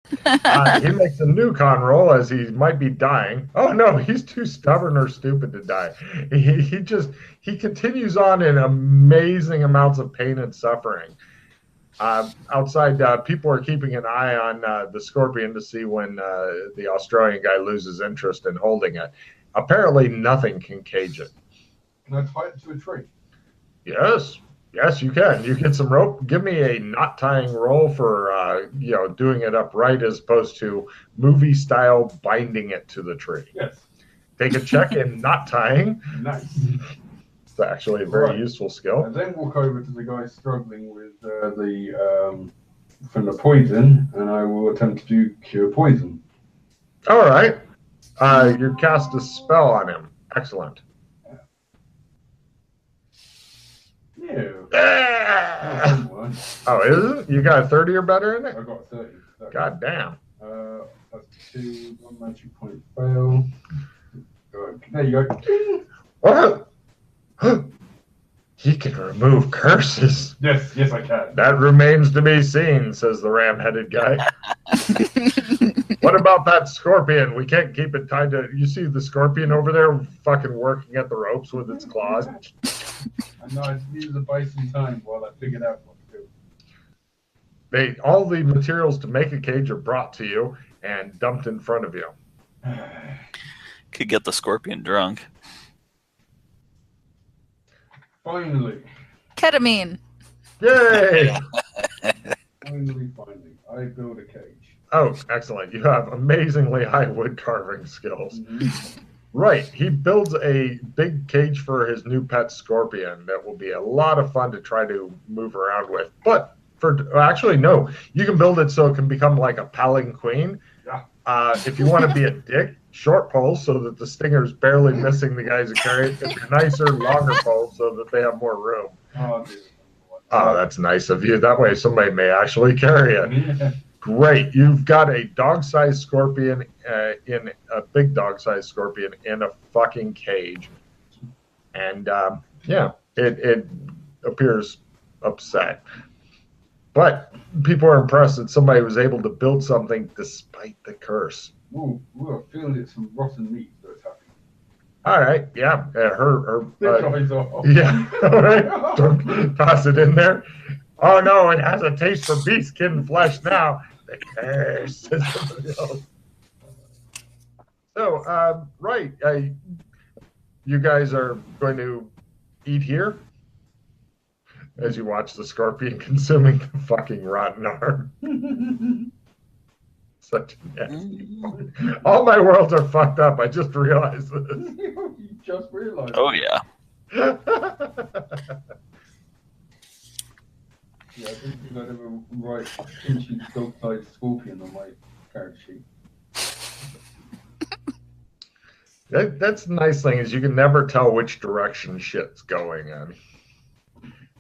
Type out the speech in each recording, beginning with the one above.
He makes a new con roll as he might be dying. Oh no, he's too stubborn or stupid to die. He continues on in amazing amounts of pain and suffering. Outside, people are keeping an eye on the scorpion to see when the Australian guy loses interest in holding it. Apparently, nothing can cage it. Can I tie it to a tree? Yes, yes, you can. You get some rope. Give me a knot tying roll for doing it upright as opposed to movie style binding it to the tree. Yes. Take a check in knot tying. Nice. It's actually a very useful skill. And then walk over to the guy struggling with from the poison, and I will attempt to do cure poison. All right. You cast a spell on him. Excellent. Yeah. Oh, is it? You got a 30 or better in it? I got a 30. God damn. That's 2, 1 magic point fail. There you go. What? He can remove curses. Yes, I can. That remains to be seen, says the ram-headed guy. What about that scorpion? We can't keep it tied to... You see the scorpion over there fucking working at the ropes with its claws? I know, I just needed to buy some time while I figured out what to do. All the materials to make a cage are brought to you and dumped in front of you. Could get the scorpion drunk. Finally. Ketamine. Yay! Finally, I build a cage. Oh, excellent. You have amazingly high wood carving skills. Mm-hmm. Right. He builds a big cage for his new pet scorpion that will be a lot of fun to try to move around with. But actually, no. You can build it so it can become like a palanquin. Yeah. If you want to be a dick, short poles so that the stinger's barely missing the guys who carry it. If you're nicer, longer poles so that they have more room. Oh, that's nice of you. That way somebody may actually carry it. Yeah. Great. You've got a dog-sized scorpion in a big dog-sized scorpion in a fucking cage. And, it appears upset. But people are impressed that somebody was able to build something despite the curse. Ooh, I feel it's some rotten meat that's happening. All right, yeah, eyes off. Yeah, all right, don't toss it in there. Oh no, it has a taste for beast skin and flesh now. The curse, says somebody else. So, right, you guys are going to eat here as you watch the scorpion consuming the fucking rotten arm. Such a nasty point. All my worlds are fucked up. I just realized this. You just realized. Oh, yeah. Yeah, I didn't think I'd ever write pinchy dog-sized scorpion on my character sheet. That's the nice thing is you can never tell which direction shit's going in.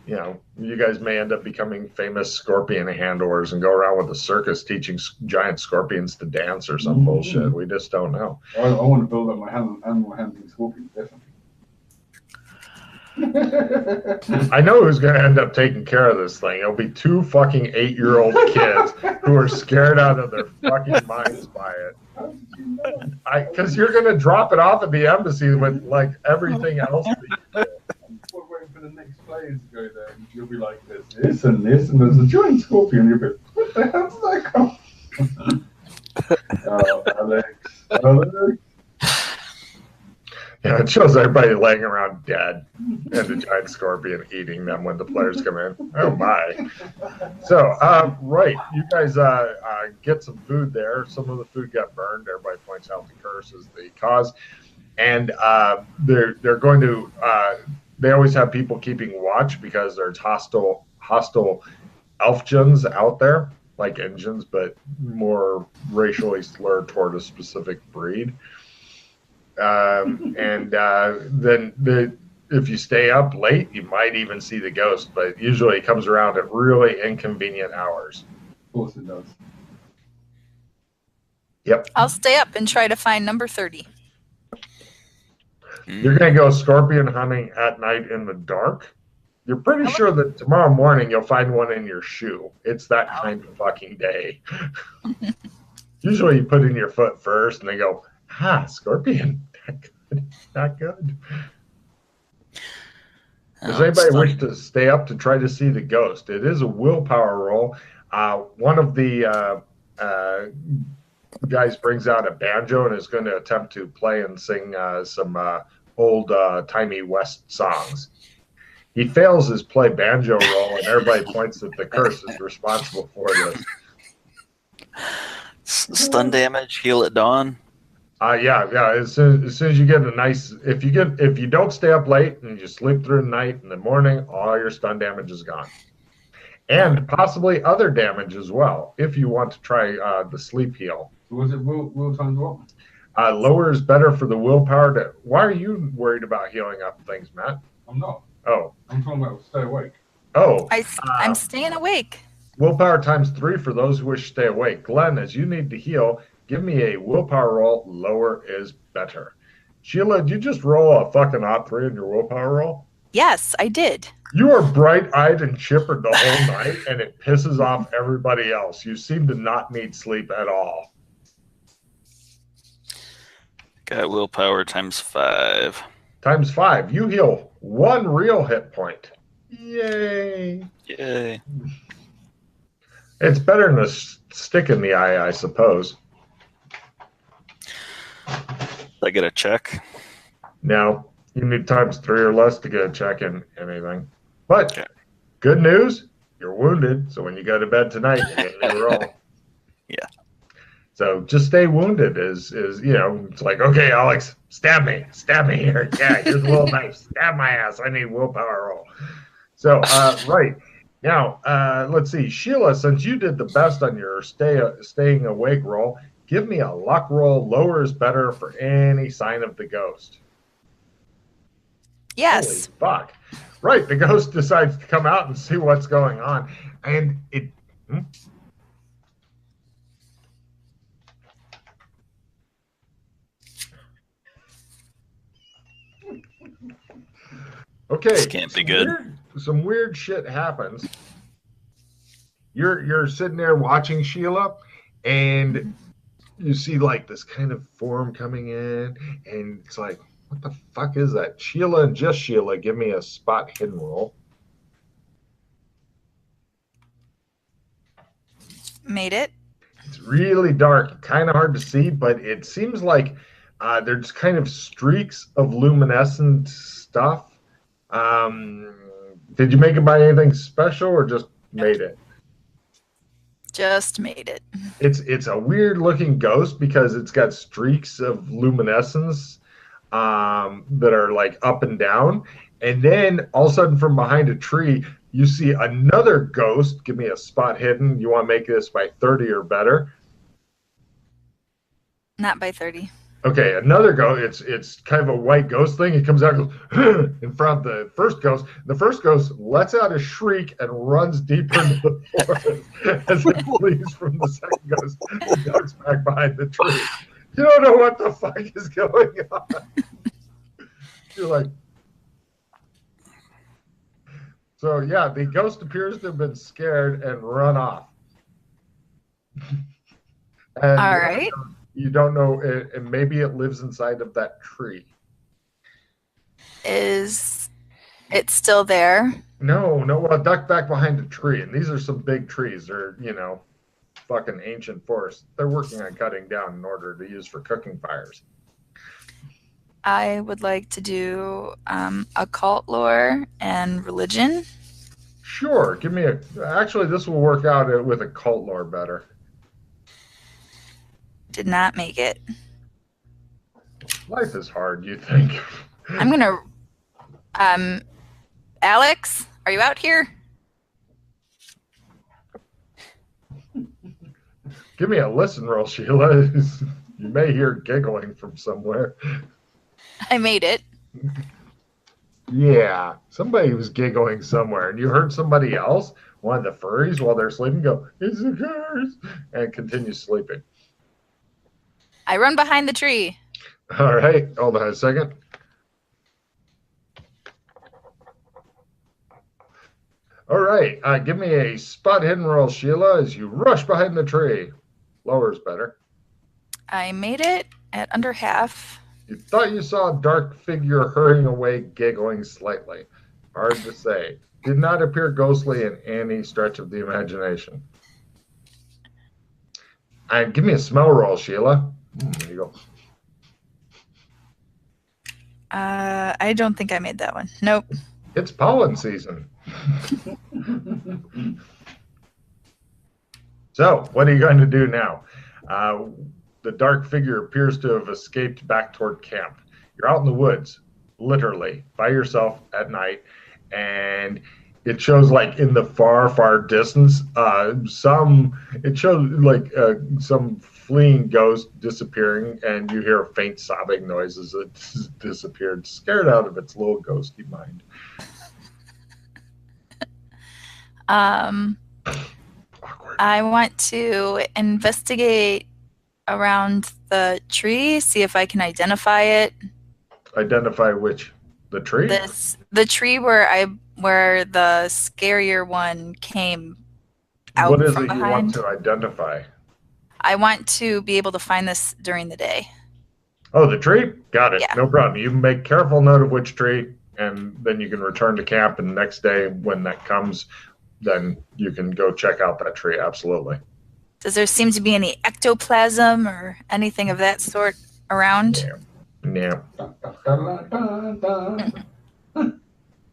You know, you guys may end up becoming famous scorpion handlers and go around with a circus teaching giant scorpions to dance or some bullshit. We just don't know. I want to build up my animal handling scorpion, definitely. I know who's going to end up taking care of this thing. It'll be 2 fucking 8-year-old kids who are scared out of their fucking minds by it. Because you're going to drop it off at the embassy with like everything else. Waiting for the next players to go there, and you'll be like, there's this and this, and there's a giant scorpion. You'll be, what the hell did that come? Oh, Alex. Yeah, it shows everybody laying around dead and the giant scorpion eating them when the players come in. Oh my. So, right, you guys get some food there. Some of the food got burned. Everybody points out the curse is the cause. And they're going to, they always have people keeping watch because there's hostile elfgens out there, like engines, but more racially slurred toward a specific breed. Then if you stay up late, you might even see the ghost, but usually it comes around at really inconvenient hours. Of course it does. Yep. I'll stay up and try to find number 30. You're going to go scorpion hunting at night in the dark? You're pretty sure that tomorrow morning you'll find one in your shoe. It's that kind of fucking day. Usually you put in your foot first and they go, scorpion. Not good. Does anybody wish to stay up to try to see the ghost? It is a willpower roll. One of the guys brings out a banjo and is going to attempt to play and sing some old timey West songs. He fails his play banjo roll, and everybody points that the curse is responsible for this. Stun damage, heal at dawn. Yeah. As soon as you get a nice, if you don't stay up late and you sleep through the night, in the morning, all your stun damage is gone, and possibly other damage as well. If you want to try the sleep heal. So was it will times what? Lower is better for the willpower. Why are you worried about healing up things, Matt? I'm not. Oh. I'm talking about stay awake. Oh. I'm staying awake. Willpower times 3 for those who wish to stay awake. Glenn, as you need to heal, give me a willpower roll. Lower is better. Sheila, did you just roll a fucking odd 3 in your willpower roll? Yes, I did. You are bright-eyed and chipper the whole night, and it pisses off everybody else. You seem to not need sleep at all. Got willpower times 5. Times 5. You heal 1 real hit point. Yay. Yay. It's better than a stick in the eye, I suppose. I get a check. No, you need times 3 or less to get a check in anything. But good news, you're wounded. So when you go to bed tonight, you get a new roll. Yeah. So just stay wounded is it's like, okay, Alex, stab me here. Yeah, here's a little knife. Stab my ass. I need willpower roll. So right now, let's see, Sheila, since you did the best on your staying awake roll, give me a luck roll. Lower is better for any sign of the ghost. Yes. Holy fuck. Right, the ghost decides to come out and see what's going on, and it. Okay, this can't be good. Some weird shit happens. You're sitting there watching Sheila, and you see like this kind of form coming in, and it's like, what the fuck is that? Sheila and just Sheila, give me a spot hidden roll. Made it. It's really dark, kind of hard to see, but it seems like there's kind of streaks of luminescent stuff. Did you make it by anything special or just made it? Just made it. It's a weird looking ghost because it's got streaks of luminescence that are like up and down. And then all of a sudden from behind a tree, you see another ghost. Give me a spot hidden. You want to make this by 30 or better? Not by 30. Okay, another ghost. It's kind of a white ghost thing. It comes out and goes in front of the first ghost. The first ghost lets out a shriek and runs deeper into the forest as it flees from the second ghost and ducks back behind the tree. You don't know what the fuck is going on. You're like, so yeah, the ghost appears to have been scared and run off. And all right. You don't know, and maybe it lives inside of that tree. Is it still there? No, well, duck back behind a tree, and these are some big trees. They're, fucking ancient forests. They're working on cutting down in order to use for cooking fires. I would like to do occult lore and religion. Sure, give me actually, this will work out with occult lore better. Did not make it. Life is hard, you think. I'm gonna Alex, are you out here? Give me a listen roll, Sheila. You may hear giggling from somewhere. I made it. Yeah, somebody was giggling somewhere, and you heard somebody else, one of the furries, while they're sleeping, go, "It's a curse," and continue sleeping. I run behind the tree. All right, hold on a second. All right. Give me a spot hidden roll, Sheila, as you rush behind the tree. Lower's better. I made it at under half. You thought you saw a dark figure hurrying away, giggling slightly. Hard to say. Did not appear ghostly in any stretch of the imagination. Give me a smell roll, Sheila. There you go. I don't think I made that one. Nope. It's pollen season. So, what are you going to do now? The dark figure appears to have escaped back toward camp. You're out in the woods, literally, by yourself at night, and it shows like in the far, far distance, some fleeing ghost disappearing, and you hear faint sobbing noises. It disappeared, scared out of its little ghosty mind. Awkward. I want to investigate around the tree, see if I can identify it. Identify which? The tree? The tree where the scarier one came out What is from it behind. you want to identify? I want to be able to find this during the day. Oh, the tree? Got it. Yeah. No problem. You make careful note of which tree, and then you can return to camp, and the next day when that comes, then you can go check out that tree. Absolutely. Does there seem to be any ectoplasm or anything of that sort around? Yeah.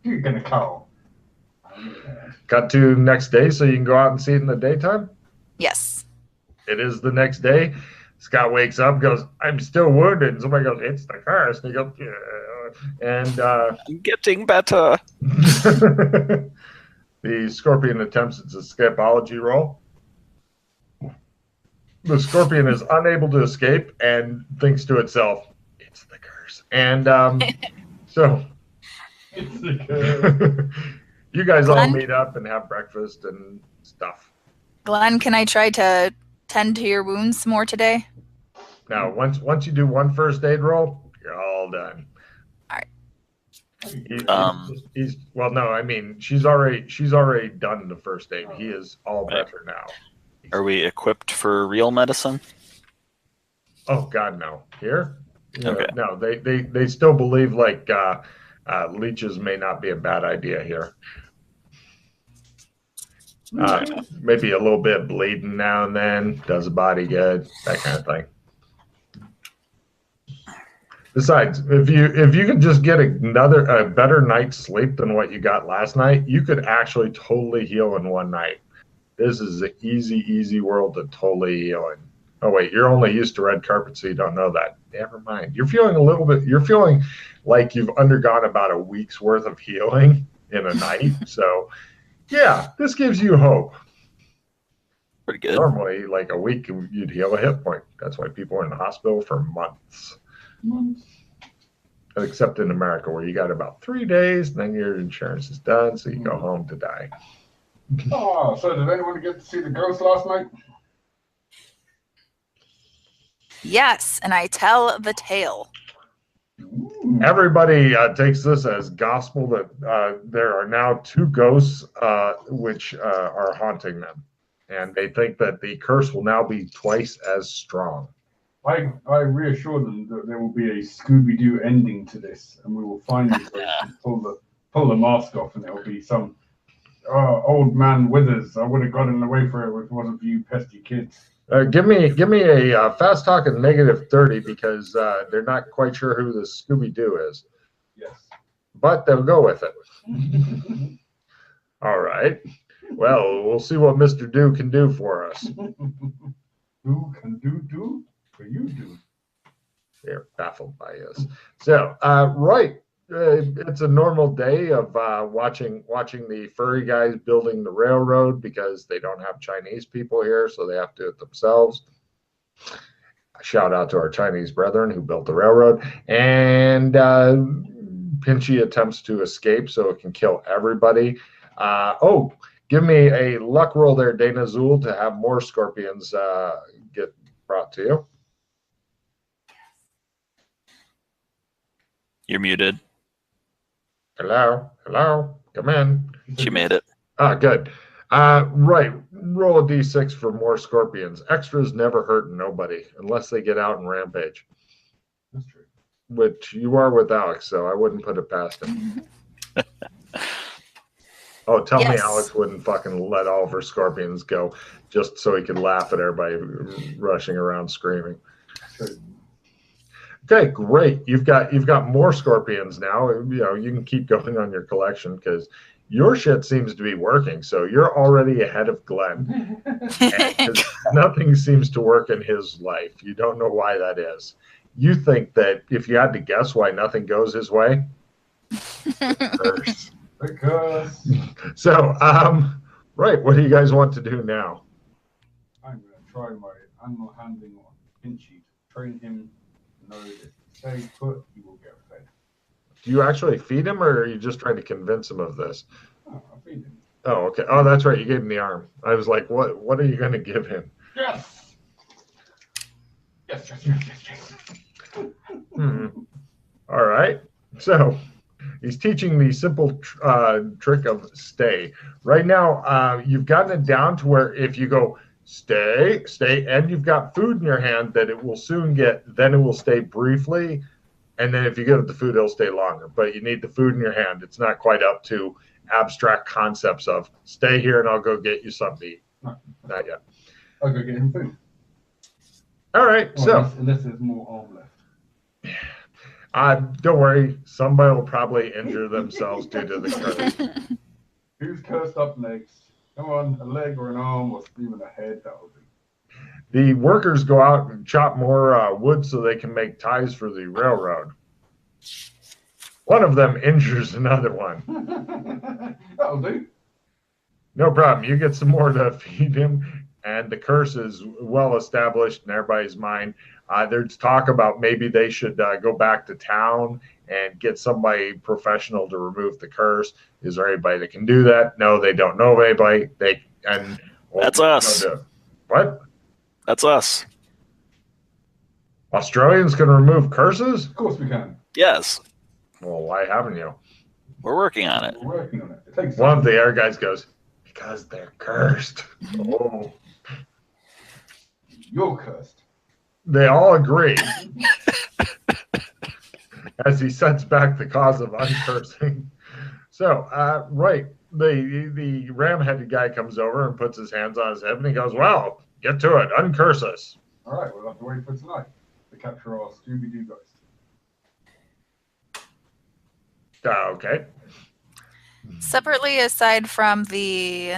You're gonna call. Cut to next day so you can go out and see it in the daytime? Yes. It is the next day. Scott wakes up, goes, I'm still wounded. And somebody goes, it's the curse. And he goes, yeah. And I'm getting better. the scorpion attempts its escapology roll. The scorpion is unable to escape and thinks to itself, it's the curse. And so It's the curse. you guys all Glenn? meet up and have breakfast and stuff. Glenn, can I try to tend to your wounds more today? Now, once you do one first aid roll, you're all done. All right. Well, no, I mean she's already done the first aid. He is all better now. Are we equipped for real medicine? Oh God, no. Here? Okay. No, they still believe like leeches may not be a bad idea here. Maybe a little bit of bleeding now and then does the body good, that kind of thing. Besides, if you can just get a better night's sleep than what you got last night, you could actually totally heal in one night. This is an easy world to totally heal in. Oh wait, you're only used to red carpet, so you don't know that. Never mind. You're feeling like you've undergone about a week's worth of healing in a night. So yeah, this gives you hope. Pretty good. Normally, like a week, you'd heal a hit point. That's why people are in the hospital for months. Except in America, where you got about 3 days, and then your insurance is done, so you go home to die. Oh, so did anyone get to see the ghost last night? Yes, and I tell the tale. Everybody takes this as gospel that there are now 2 ghosts which are haunting them. And they think that the curse will now be twice as strong. I reassure them that there will be a Scooby-Doo ending to this, and we will find this place and pull the mask off, and there will be some old man Withers. I would have gotten away for it if it wasn't for you pesky kids. Give me a fast talk and -30 because they're not quite sure who the Scooby-Doo is. Yes. But they'll go with it. All right. Well, we'll see what Mr. Do can do for us. Who can do for you do? They're baffled by us. So, right. It's a normal day of watching the furry guys building the railroad because they don't have Chinese people here, so they have to do it themselves. A shout out to our Chinese brethren who built the railroad. And Pinchy attempts to escape so it can kill everybody. Give me a luck roll there, Dana Zool, to have more scorpions get brought to you. You're muted. Hello, come in. She made it. Ah, good. Right. Roll a d6 for more scorpions. Extras never hurt nobody unless they get out and rampage. That's true. Which you are with Alex, so I wouldn't put it past him. Oh, tell me Alex wouldn't fucking let all of her scorpions go just so he could laugh at everybody rushing around screaming. Okay, great. You've got more scorpions now. You can keep going on your collection because your shit seems to be working. So you're already ahead of Glenn. Nothing seems to work in his life. You don't know why that is. You think that if you had to guess why nothing goes his way, curse. Because So, right, what do you guys want to do now? I'm going to try my animal handling on Pinchy to train him to know that if he stays put, he will get fed. Do you actually feed him, or are you just trying to convince him of this? Oh, I'll feed him. Oh, okay. Oh, that's right. You gave him the arm. I was like, what are you going to give him? Yes! Yes. All right. So he's teaching the simple trick of stay. Right now, you've gotten it down to where if you go stay, and you've got food in your hand that it will soon then it will stay briefly. And then if you give it the food, it'll stay longer. But you need the food in your hand. It's not quite up to abstract concepts of stay here and I'll go get you something to eat. No. Not yet. I'll go get him food. All right. Unless there's more arm left. Don't worry. Somebody will probably injure themselves due to the curse. Who's cursed up next? Come on, a leg or an arm or even a head, that'll do. The workers go out and chop more wood so they can make ties for the railroad. One of them injures another one. That'll do. No problem. You get some more to feed him, and the curse is well established in everybody's mind. There's talk about maybe they should go back to town and get somebody professional to remove the curse. Is there anybody that can do that? No, they don't know anybody. That's us. What? That's us. Australians can remove curses? Of course we can. Yes. Well, why haven't you? We're working on it. We're working on it. It takes One of the air guys goes, because they're cursed. Oh. You're cursed. They all agree. As he sets back the cause of uncursing. So, right, the ram-headed guy comes over and puts his hands on his head, and he goes, well, get to it, uncurse us. All right, we'll have to wait for tonight to capture our Scooby-Doo ghost. Okay. Separately, aside from the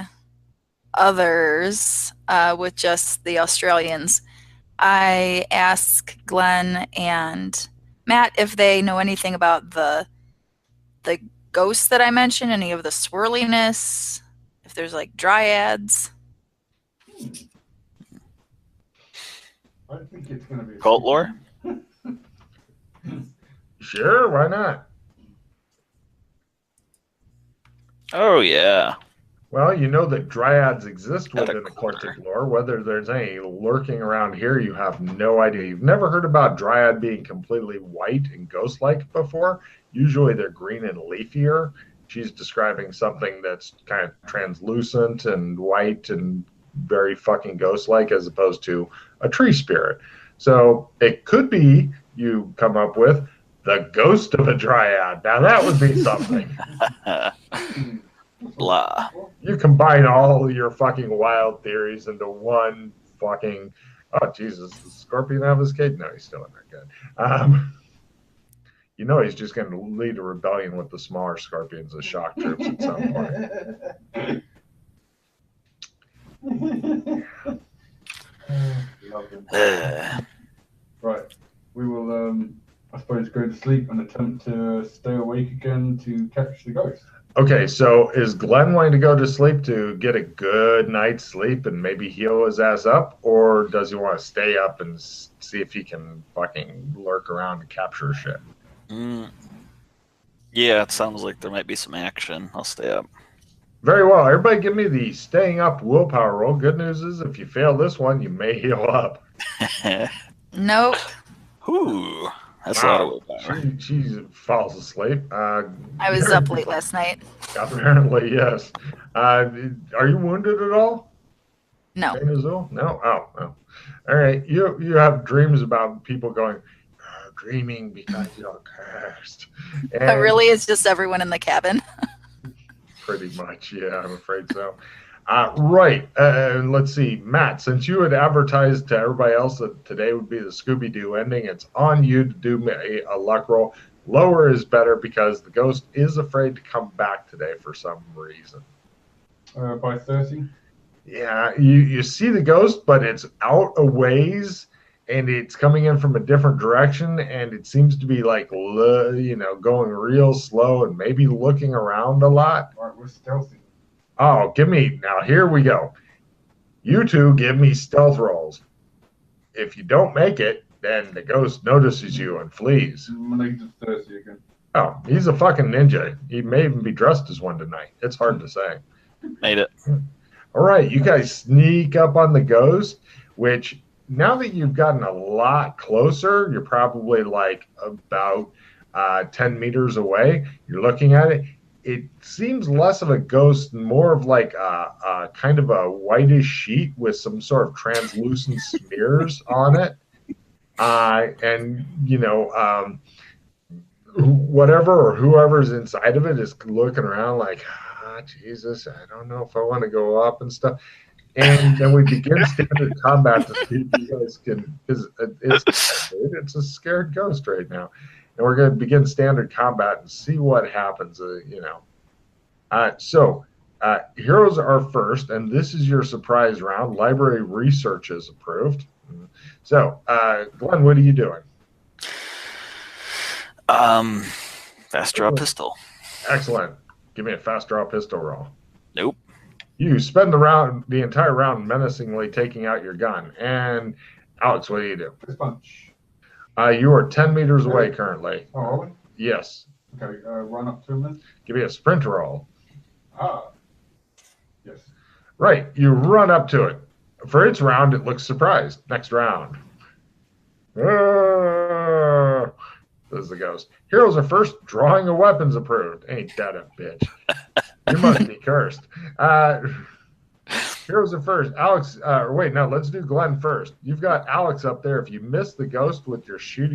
others, with just the Australians, I ask Glenn and Matt if they know anything about the ghosts that I mentioned, any of the swirliness, if there's like dryads. I think it's going to be Cult lore? Sure, why not? Oh, yeah. Well, you know that dryads exist within eclectic lore. Whether there's any lurking around here, you have no idea. You've never heard about dryad being completely white and ghost-like before. Usually they're green and leafier. She's describing something that's kind of translucent and white and very fucking ghost-like as opposed to a tree spirit. So it could be you come up with the ghost of a dryad. Now that would be something. Blah. You combine all your fucking wild theories into one fucking. Oh Jesus! Does the scorpion have his cage? No, he's still in there. Good. You know he's just going to lead a rebellion with the smaller scorpions as shock troops at some point. Right. We will, I suppose, go to sleep and attempt to stay awake again to catch the ghost. Okay, so is Glenn wanting to go to sleep to get a good night's sleep and maybe heal his ass up? Or does he want to stay up and see if he can fucking lurk around and capture shit? Yeah, it sounds like there might be some action. I'll stay up. Very well. Everybody give me the staying up willpower roll. Good news is if you fail this one, you may heal up. Nope. Ooh, That's a lot of willpower. She falls asleep. I was up late last night. Apparently, yes. Are you wounded at all? No. No? Oh. All right. You have dreams about people going, dreaming because you're cursed. But really, it's just everyone in the cabin. Pretty much, yeah, I'm afraid so. Right. Let's see. Matt, since you had advertised to everybody else that today would be the Scooby-Doo ending, it's on you to do a luck roll. Lower is better because the ghost is afraid to come back today for some reason. By 30? Yeah, you see the ghost, but it's out a ways, and it's coming in from a different direction, and it seems to be like, going real slow and maybe looking around a lot. All right, we're stealthy. Oh, now here we go. You two give me stealth rolls. If you don't make it, then the ghost notices you and flees. Negative 30 again. Oh, he's a fucking ninja. He may even be dressed as one tonight. It's hard to say. Made it. All right, you guys sneak up on the ghost, which now that you've gotten a lot closer, you're probably like about 10 meters away. You're looking at it. It seems less of a ghost, more of like a kind of a whitish sheet with some sort of translucent smears on it. Whatever or whoever's inside of it is looking around like, Jesus, I don't know if I want to go up and stuff. And then we begin standard combat to see if you guys can, because it's a scared ghost right now. And we're going to begin standard combat and see what happens, So heroes are first, and this is your surprise round. Library research is approved. So, Glenn, what are you doing? Fast draw pistol. Excellent. Give me a fast draw pistol roll. Nope. You spend the entire round menacingly taking out your gun. And Alex, what do you do? Fist punch. You are 10 meters away currently. Oh, are we? Yes. Okay, run up to him then. Give me a sprint roll. Yes. Right. You run up to it. For its round, it looks surprised. Next round. Says the ghost. Heroes are first. Drawing of weapons approved. Ain't that a bitch? You must be cursed. Heroes are first. Alex, let's do Glenn first. You've got Alex up there. If you miss the ghost with your shoot,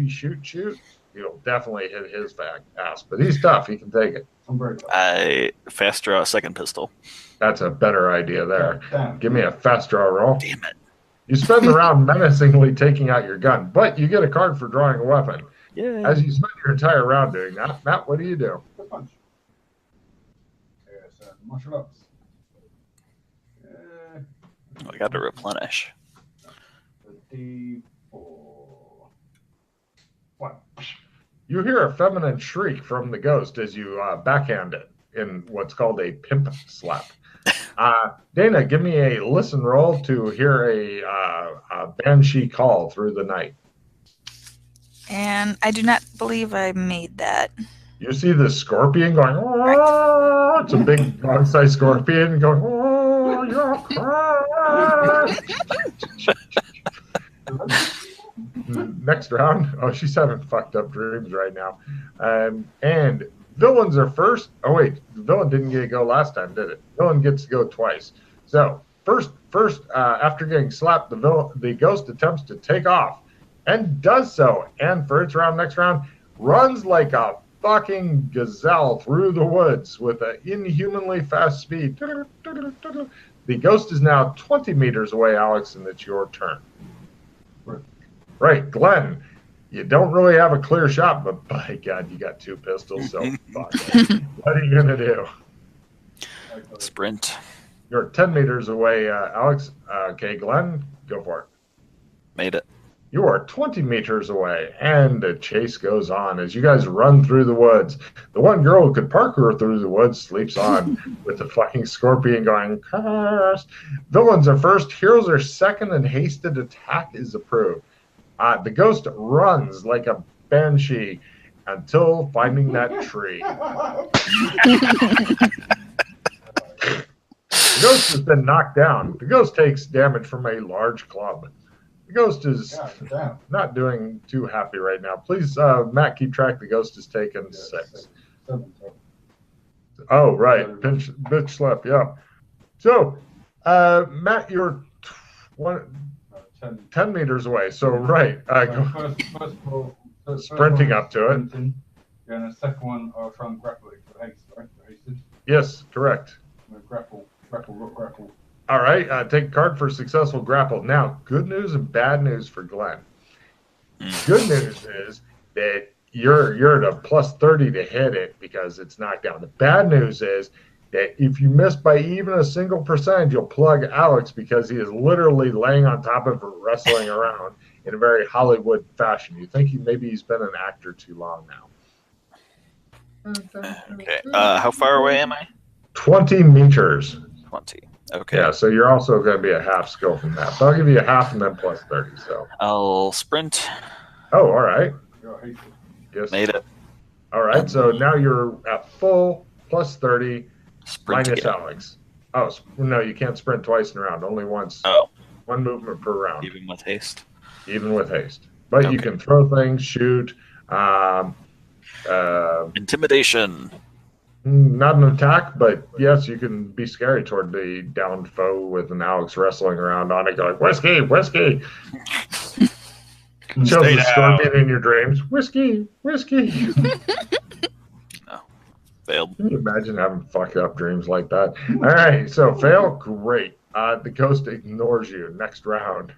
you'll definitely hit his ass. But he's tough. He can take it. I'm very tough. I fast draw a second pistol. That's a better idea there. Damn. Give me a fast draw roll. Damn it. You spend the round menacingly taking out your gun, but you get a card for drawing a weapon. Yeah. As you spend your entire round doing that, Matt, what do you do? Fist punch. Yes, martial arts. I got to replenish. D4. 1. You hear a feminine shriek from the ghost as you backhand it in what's called a pimp slap. Dana, give me a listen roll to hear a banshee call through the night. And I do not believe I made that. You see the scorpion going, oh, it's a big dog-sized scorpion going, oh, you're cursed. Next round. Oh, she's having fucked up dreams right now. And villains are first. Oh, wait. The villain didn't get to go last time, did it? Villain gets to go twice. So, first, after getting slapped, the ghost attempts to take off and does so. And for its round, next round, runs like a fucking gazelle through the woods with an inhumanly fast speed. The ghost is now 20 meters away, Alex, and it's your turn. Right, Glenn, you don't really have a clear shot, but by God, you got 2 pistols, so fuck it. What are you going to do? Sprint. You're 10 meters away, Alex. Okay, Glenn, go for it. Made it. You are 20 meters away, and the chase goes on as you guys run through the woods. The one girl who could parkour through the woods sleeps on with the fucking scorpion going, cursed. Villains are first, heroes are second, and hasted attack is approved. The ghost runs like a banshee until finding that tree. The ghost has been knocked down. The ghost takes damage from a large club. The ghost is not doing too happy right now. Please, Matt, keep track. The ghost is taking 6. Oh, right. Bitch slap, yeah. So, Matt, you're 10 meters away. So, right. First ball, sprinting up to it. Yeah, and the second one, I'll try and grapple it for haste, right? For hasted. Yes, correct. Grapple. All right, take a card for successful grapple. Now, good news and bad news for Glenn. Good news is that you're at a plus 30 to hit it because it's knocked down. The bad news is that if you miss by even a single percentage, you'll plug Alex because he is literally laying on top of her, wrestling around in a very Hollywood fashion. You think he's been an actor too long now. Okay. How far away am I? 20 meters. 20. Okay. Yeah, so you're also going to be a half skill from that. So I'll give you a half and then plus 30. So I'll sprint. Oh, all right. Yes. Made it. All right, so now you're at full plus 30 Sprint minus again. Alex. Oh, no, you can't sprint twice in a round. Only once. Oh. One movement per round. Even with haste. Even with haste. But you can throw things, shoot. Intimidation. Not an attack, but yes, you can be scary toward the downed foe with an Alex wrestling around on it going, whiskey, whiskey. Shows the scorpion in your dreams. Whiskey, whiskey. No. Failed. Can you imagine having fucked up dreams like that? All right, so fail, great. The ghost ignores you. Next round.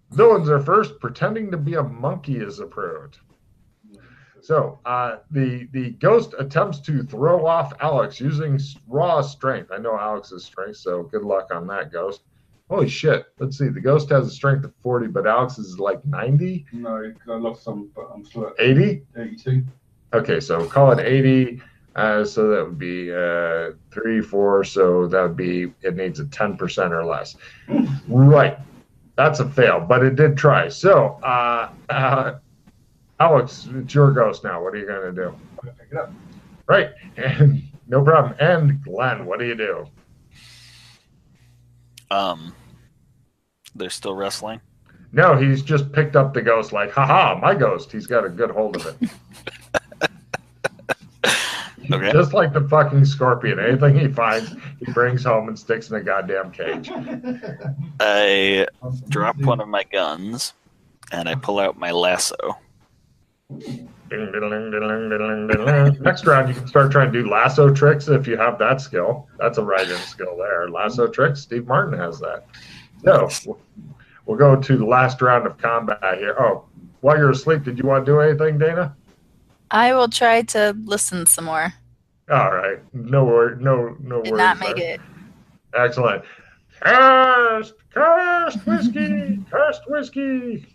Villains are first. Pretending to be a monkey is approved. So the ghost attempts to throw off Alex using raw strength. I know Alex's strength, so good luck on that, ghost. Holy shit. Let's see. The ghost has a strength of 40, but Alex is like 90? No, I lost some, but I'm still at 80? 82. Okay, so call it 80. So that would be 3, 4. So that would be, it needs a 10% or less. Right. That's a fail, but it did try. So, Alex, it's your ghost now. What are you going to do? Pick it up. Right. And no problem. And Glenn, what do you do? They're still wrestling? No, he's just picked up the ghost like, haha, my ghost. He's got a good hold of it. Okay. Just like the fucking scorpion. Anything he finds, he brings home and sticks in a goddamn cage. I drop one of my guns, and I pull out my lasso. Next round, you can start trying to do lasso tricks if you have that skill. That's a write-in skill there. Lasso tricks, Steve Martin has that. So we'll go to the last round of combat here. Oh, while you're asleep, did you want to do anything, Dana? I will try to listen some more. All right. No worries. No Did worries. not make it. Excellent. Cursed whiskey.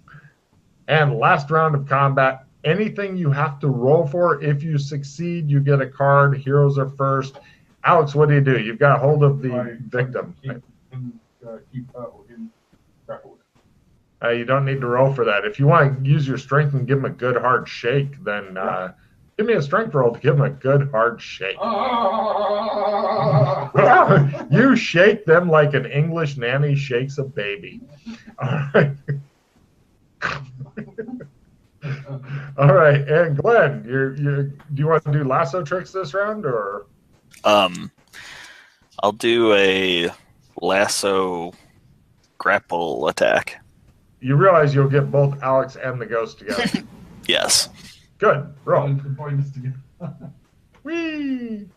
And last round of combat. Anything you have to roll for. If you succeed, you get a card. Heroes are first. Alex, what do? You've got hold of the victim. Keep or him grappled. You don't need to roll for that. If you want to use your strength and give him a good hard shake, then give me a strength roll to give him a good hard shake. You shake them like an English nanny shakes a baby. All right. All right, and Glenn, do you want to do lasso tricks this round, or? I'll do a lasso grapple attack. You realize you'll get both Alex and the ghost together. Yes. Good. Roll. Whee!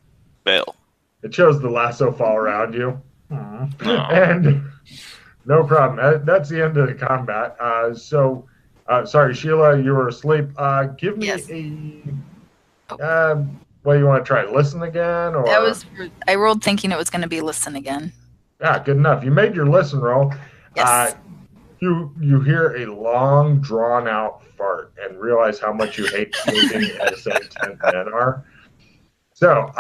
Fail. It shows the lasso fall around you. Oh. And no problem. That's the end of the combat. Sorry, Sheila, you were asleep. Give me what do you want to try? Listen again? Or I rolled thinking it was going to be listen again. Yeah, good enough. You made your listen roll. Yes. You hear a long, drawn-out fart and realize how much you hate sleeping as intent men are. So,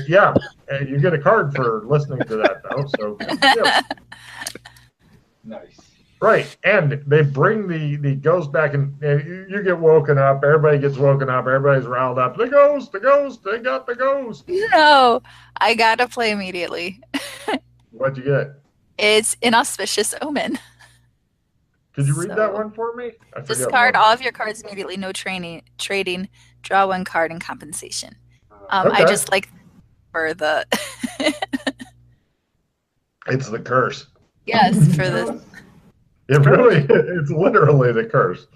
you get a card for listening to that, though. So, yeah. Nice. Right, and they bring the ghost back, and you get woken up. Everybody gets woken up. Everybody's riled up. The ghost, they got the ghost. No, I got to play immediately. What'd you get? It's Inauspicious Omen. Could you read that one for me? I forget Discard all of your cards immediately. No trading. Draw one card in compensation. Okay. I just like for the. It's the curse. Yes, for the. It's literally the curse.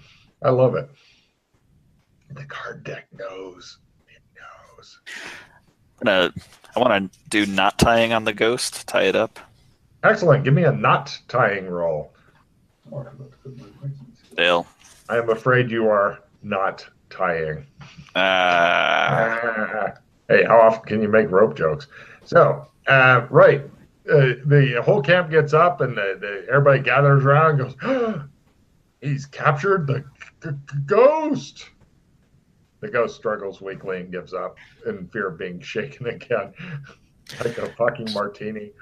I love it. The card deck knows. It knows. I want to do knot tying on the ghost. Tie it up. Excellent. Give me a knot tying roll. Dale. I am afraid you are not tying. Hey, how often can you make rope jokes? So, right. The whole camp gets up and everybody gathers around and goes, oh, he's captured the ghost. The ghost struggles weakly and gives up in fear of being shaken again like a fucking martini.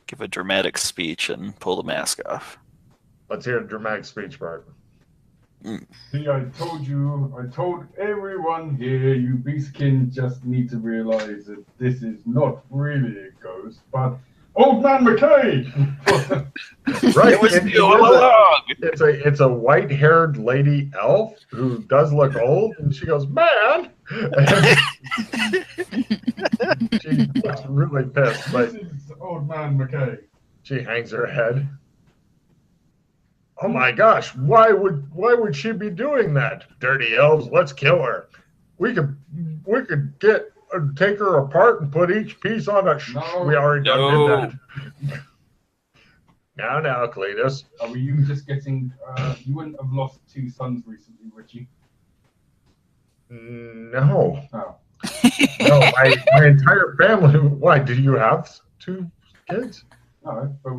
Give a dramatic speech and pull the mask off. Let's hear a dramatic speech, Bart. See, I told everyone here, you beastkin just need to realize that this is not really a ghost, but Old Man McKay! Right. It was you all along! It's a white-haired lady elf who does look old, and she goes, man! She looks really pissed, but This is Old Man McKay. she hangs her head. Oh my gosh, why would she be doing that? Dirty elves, let's kill her. We could take her apart and put each piece on a No. we already did No. that. Now, Cletus. Were you just getting, you wouldn't have lost 2 sons recently, would you? No. Oh. No, my entire family. Why, do you have 2 kids? No, but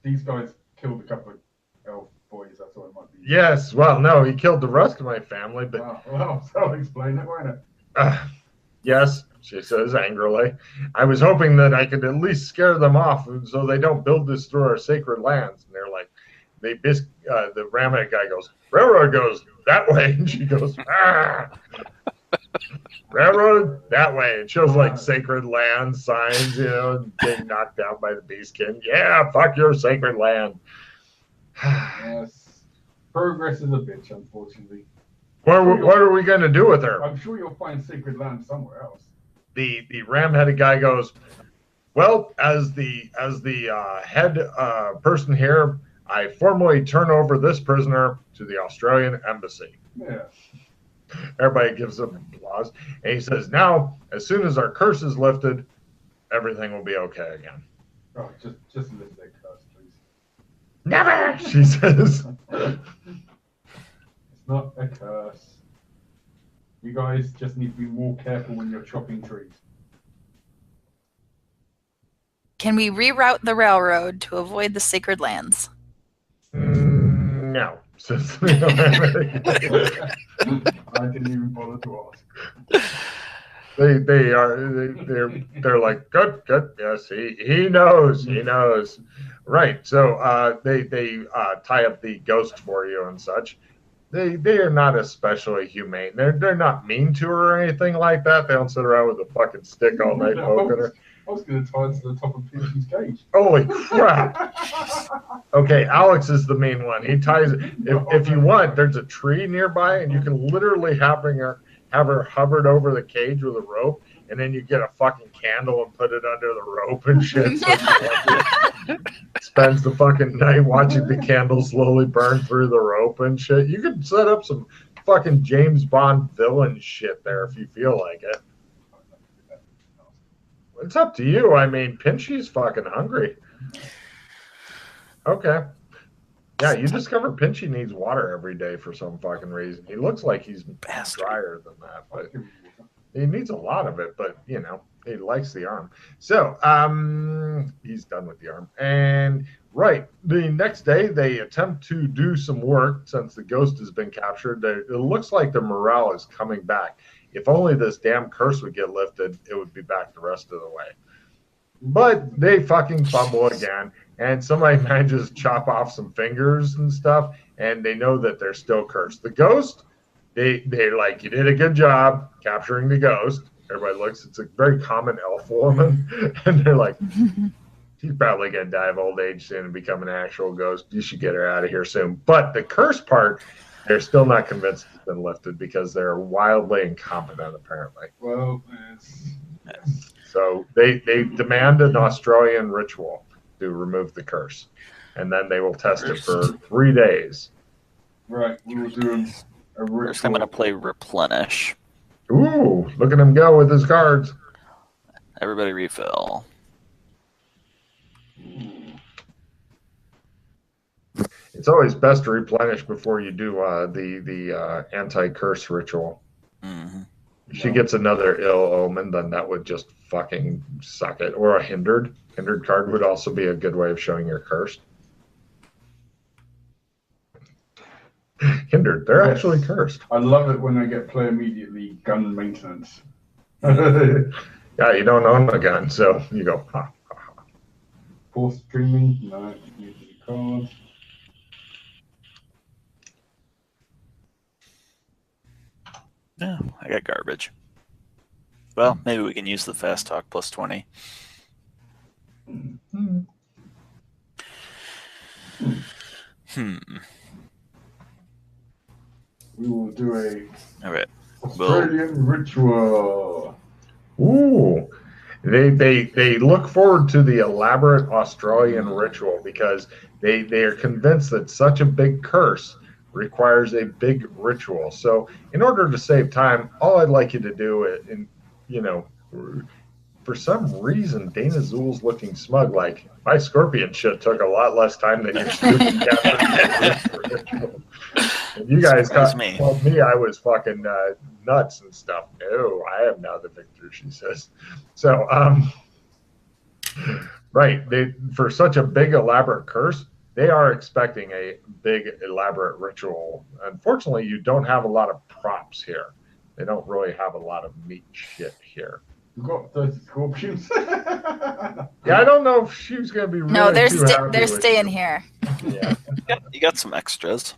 these guys killed a couple of elf boys, I thought it might be. Yes, well, no, he killed the rest of my family, but Oh, well, that'll explain it, won't it? yes, she says angrily. I was hoping that I could at least scare them off so they don't build this through our sacred lands. And they're like, the Ramette guy goes, railroad goes that way. And she goes, railroad that way. It shows like sacred land signs, getting knocked down by the beastkin. Yeah, fuck your sacred land. Yes. Progress is a bitch, unfortunately. What are we going to do with her? I'm sure you'll find sacred land somewhere else. The ram-headed guy goes, well, as the head person here, I formally turn over this prisoner to the Australian embassy. Yeah. Everybody gives him applause. And he says, now, as soon as our curse is lifted, everything will be okay again. Oh, just lift that curse, please. Never, she says. It's not a curse. You guys just need to be more careful when you're chopping trees. Can we reroute the railroad to avoid the sacred lands? No. Says I didn't even bother to ask. They're like, good, yes, he knows. Right. So they tie up the ghost for you and such. They are not especially humane. They're not mean to her or anything like that. They don't sit around with a fucking stick all night poking her. I was going to tie it to the top of Peterson's cage. Holy crap. Okay, Alex is the main one. He ties it. If you want, there's a tree nearby, and you can literally have her hovered over the cage with a rope, and then you get a fucking candle and put it under the rope and shit. So spends the fucking night watching the candle slowly burn through the rope and shit. You could set up some fucking James Bond villain shit there if you feel like it. It's up to you. I mean, Pinchy's fucking hungry. Okay. Yeah, you discover Pinchy needs water every day for some fucking reason. He looks like he's drier than that, but he needs a lot of it, but, he likes the arm. So, he's done with the arm. And, right, the next day, they attempt to do some work since the ghost has been captured. It looks like the morale is coming back. If only this damn curse would get lifted, it would be back the rest of the way. But they fucking fumble again, and somebody manages to chop off some fingers and stuff, and they know that they're still cursed. The ghost, they're like, you did a good job capturing the ghost. Everybody looks, it's a very common elf woman, and they're like, She's probably going to die of old age soon and become an actual ghost. You should get her out of here soon. But the curse part, they're still not convinced it's been lifted because they're wildly incompetent, apparently. Well, yes. So they demand an Australian ritual to remove the curse. And then they will test it for 3 days. Right, we will do a ritual. First, I'm going to play Replenish. Ooh, look at him go with his cards. Everybody refill. It's always best to replenish before you do the anti-curse ritual. Mm-hmm. If she gets another ill omen, then that would just fucking suck it. Or a hindered card would also be a good way of showing you're cursed. Hindered, they're actually cursed. I love it when I get play immediately gun maintenance. Yeah, you don't own a gun, so you go, ha, ha, ha. Force streaming, no, use the cards. Yeah, I got garbage. Well, maybe we can use the fast talk plus 20. We will do a All right. Australian ritual. Ooh. They look forward to the elaborate Australian ritual because they are convinced that such a big curse requires a big ritual. So in order to save time, all I'd like you to do, for some reason, Dana Zool's looking smug, like, my scorpion shit took a lot less time than your stupid ritual. And you guys told me I was fucking nuts and stuff. No, I am now the victor, she says. So, right, for such a big, elaborate curse, they are expecting a big, elaborate ritual. Unfortunately, you don't have a lot of props here. They don't really have a lot of meat shit here. We've got 30 scorpions. Yeah, I don't know if she was going to be really No, they're they're staying here. Yeah. You got some extras.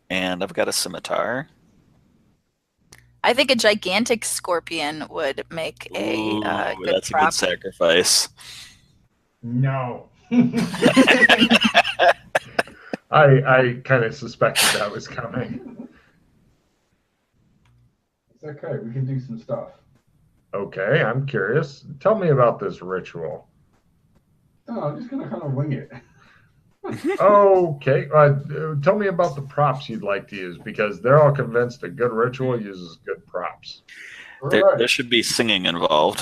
And I've got a scimitar. I think a gigantic scorpion would make a good that's prop. a good sacrifice. No. I kind of suspected that was coming. It's okay, we can do some stuff. Okay, I'm curious. Tell me about this ritual. Oh, I'm just going to kind of wing it. Okay, tell me about the props you'd like to use, because they're all convinced a good ritual uses good props. There should be singing involved.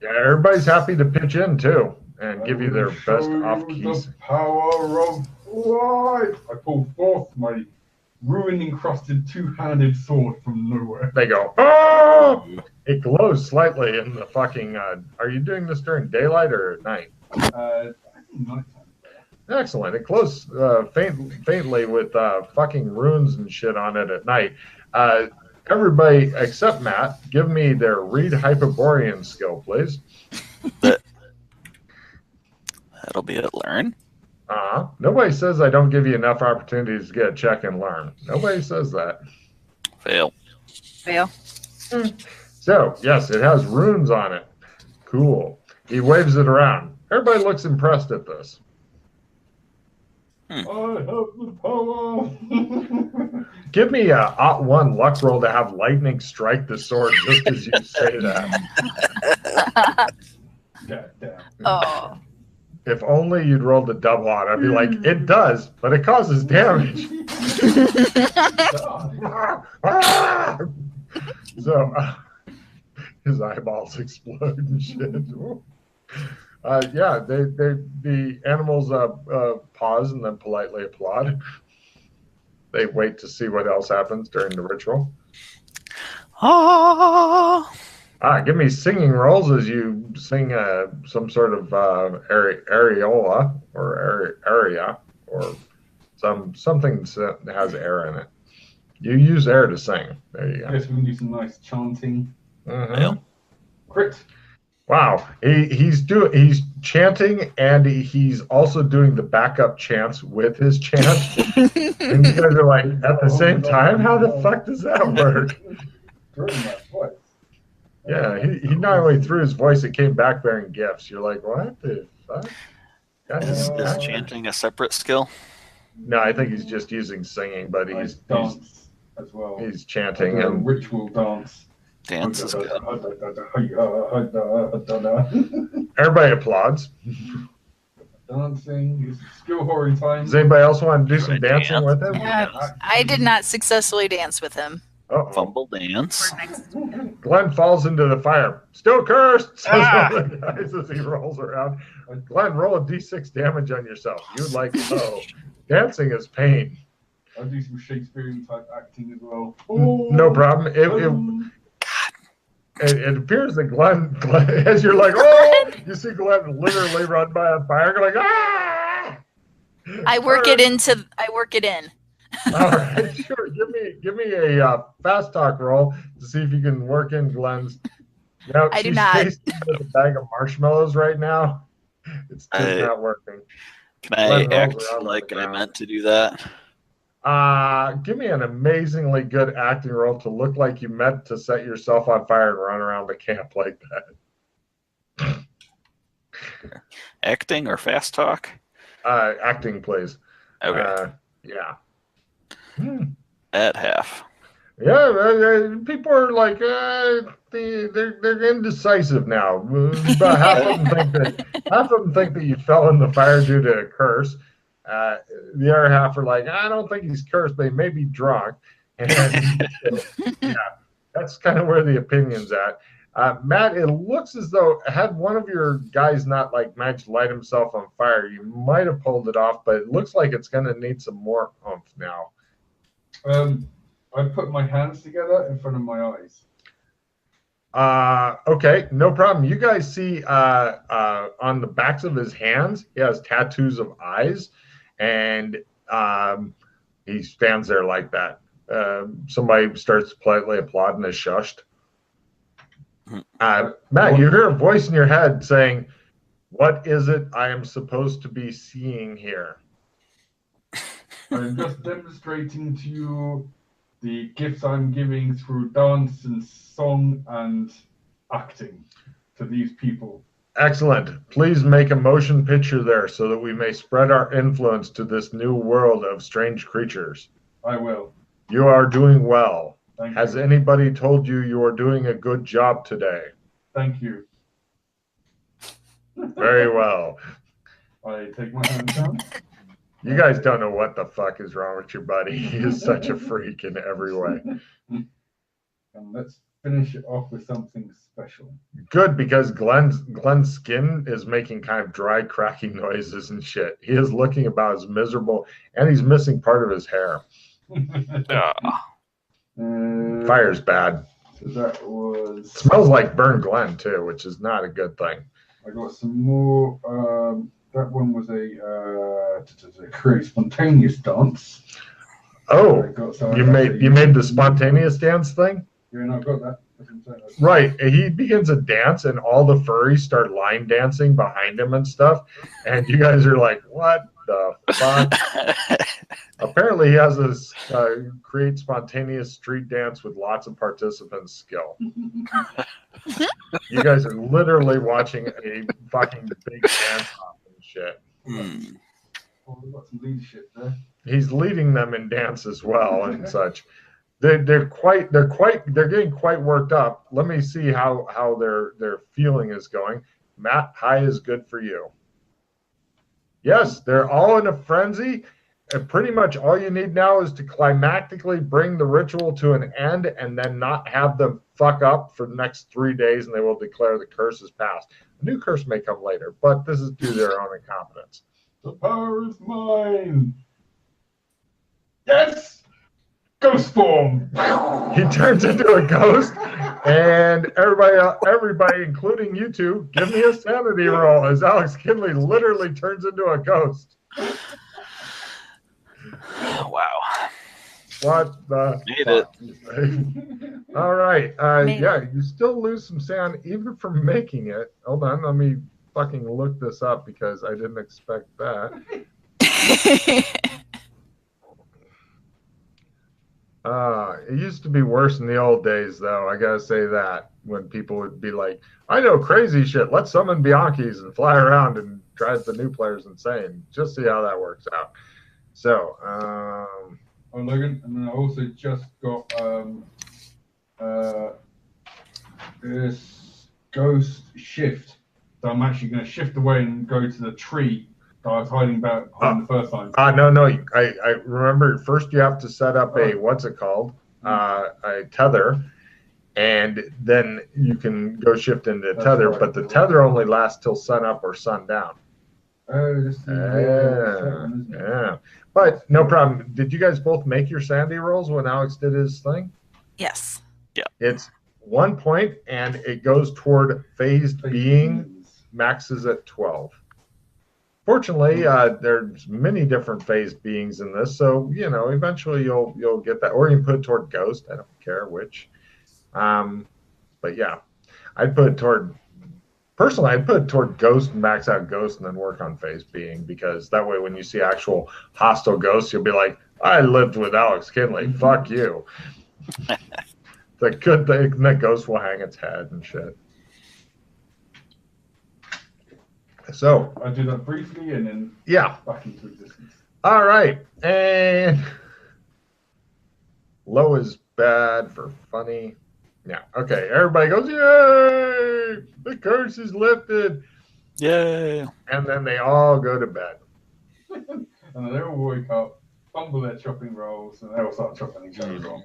Yeah, everybody's happy to pitch in too and give you their best off keys. The power of life. I pull forth my ruin-encrusted two-handed sword from nowhere. They go, oh! It glows slightly in the fucking. Are you doing this during daylight or at night? I think nighttime. Excellent. It glows faintly with fucking runes and shit on it at night. Everybody except Matt, give me their read Hyperborean skill, please. That'll be at learn. Nobody says I don't give you enough opportunities to get a check and learn. Nobody says that. Fail. So, yes, it has runes on it. Cool. He waves it around. Everybody looks impressed at this. I have the power. Give me a +1 luck roll to have lightning strike the sword just as you say that. God damn. Oh. If only you'd rolled a double on it. I'd be like, it does, but it causes damage. So his eyeballs explode and shit. Yeah, the animals pause and then politely applaud. They wait to see what else happens during the ritual. Give me singing rolls as you sing some sort of areola or aria or something that has air in it. You use air to sing. There you go. Yes, we can do some nice chanting. Fail. Crit. Wow, he's chanting and he's also doing the backup chants with his chant. And you guys are like, at the same time, how the fuck does that work? Yeah, he not only threw his voice, it came back bearing gifts. You're like, what the fuck? Is chanting a separate skill? No, I think he's just using singing, but he's dance as well. He's chanting and ritual dance. Dance is good. Everybody applauds. Dancing is skill horror time. Does anybody else want to do some dancing with him? Yeah, I did not successfully dance with him. Fumble dance. Glenn falls into the fire. Still cursed, says one of the guys as he rolls around. Glenn, roll a d6 damage on yourself. You'd like to know. Dancing is pain. I'll do some Shakespearean type acting as well. No problem. It appears that Glenn, as you're like, oh, you see Glenn literally run by a fire, you're like, ah! I work it in. All right, sure. Give me a fast talk roll to see if you can work in Glenn's. Now, I do not. She's with a bag of marshmallows right now. It's just not working. Can I act like I meant to do that? Give me an amazingly good acting roll to look like you meant to set yourself on fire and run around the camp like that. Acting or fast talk? Acting, please. Okay. Yeah. At half. Yeah, people are like, they're indecisive now. About half of them think that you fell in the fire due to a curse. The other half are like, I don't think he's cursed, but he may be drunk. And yeah, that's kind of where the opinion's at. Matt, it looks as though had one of your guys not like managed to light himself on fire, you might have pulled it off, but it looks like it's going to need some more oomph now. I put my hands together in front of my eyes. Okay, no problem. You guys see on the backs of his hands, he has tattoos of eyes, and he stands there like that. Somebody starts politely applauding as shushed. Matt, you hear a voice in your head saying, "What is it I am supposed to be seeing here?" I'm just demonstrating to you the gifts I'm giving through dance and song and acting to these people. Excellent. Please make a motion picture there so that we may spread our influence to this new world of strange creatures. I will. You are doing well. Thank Has you. anybody told you you are doing a good job today? Thank you. Very well. I take my hand down. You guys don't know what the fuck is wrong with your buddy. He is such a freak in every way. And let's finish it off with something special. Good, because Glenn's skin is making kind of dry, cracking noises and shit. He is looking about as miserable, and he's missing part of his hair. Fire's bad. So that was... Smells like burned Glenn, too, which is not a good thing. I got some more... that one was a create spontaneous dance. Oh, you made the spontaneous dance thing? Yeah, no, I got that. Right. He begins a dance, and all the furries start line dancing behind him and stuff. And you guys are like, what the fuck? Apparently, he has this create spontaneous street dance with lots of participants skill. You guys are literally watching a fucking big dance off and shit. Oh, we've got some leadership there. He's leading them in dance as well and such. They're getting quite worked up. Let me see how their feeling is going. Matt, high is good for you. Yes, they're all in a frenzy. And pretty much all you need now is to climactically bring the ritual to an end and then not have them fuck up for the next 3 days, and they will declare the curse is passed. A new curse may come later, but this is due to their own incompetence. The power is mine. Yes! Ghost form. He turns into a ghost, and everybody, including you two, give me a sanity roll as Alex Kinley literally turns into a ghost. Wow. What the Made fuck? All right. Yeah, you still lose some sound even from making it. Hold on, let me fucking look this up because I didn't expect that. It used to be worse in the old days, though. I gotta say that when people would be like, "I know crazy shit. Let's summon Bianchis and fly around and drives the new players insane. Just see how that works out. So, Logan, and then I also just got this ghost shift. So I'm actually going to shift away and go to the tree that I was hiding behind the first time. No. I remember first you have to set up a, what's it called? A tether. And then you can go shift into tether, but the tether only lasts till sun up or sundown. Yeah. But no problem. Did you guys both make your Sandy rolls when Alex did his thing? Yes. Yeah. It's 1 point, and it goes toward phased being. Maxes at 12. Fortunately, there's many different phased beings in this, so eventually you'll get that, or you can put it toward ghost. I don't care which. But yeah, I'd put it toward ghost and max out ghost, and then work on phased being, because that way when you see actual hostile ghosts, you'll be like, I lived with Alex Kinley. Fuck you. The good thing that ghost will hang its head and shit. So I do that briefly and then back into existence. All right, and low is bad for funny. Yeah. Okay. Everybody goes, yay! The curse is lifted. Yay! And then they all go to bed. And then they all wake up, fumble their chopping rolls, and they all start chopping each other wrong.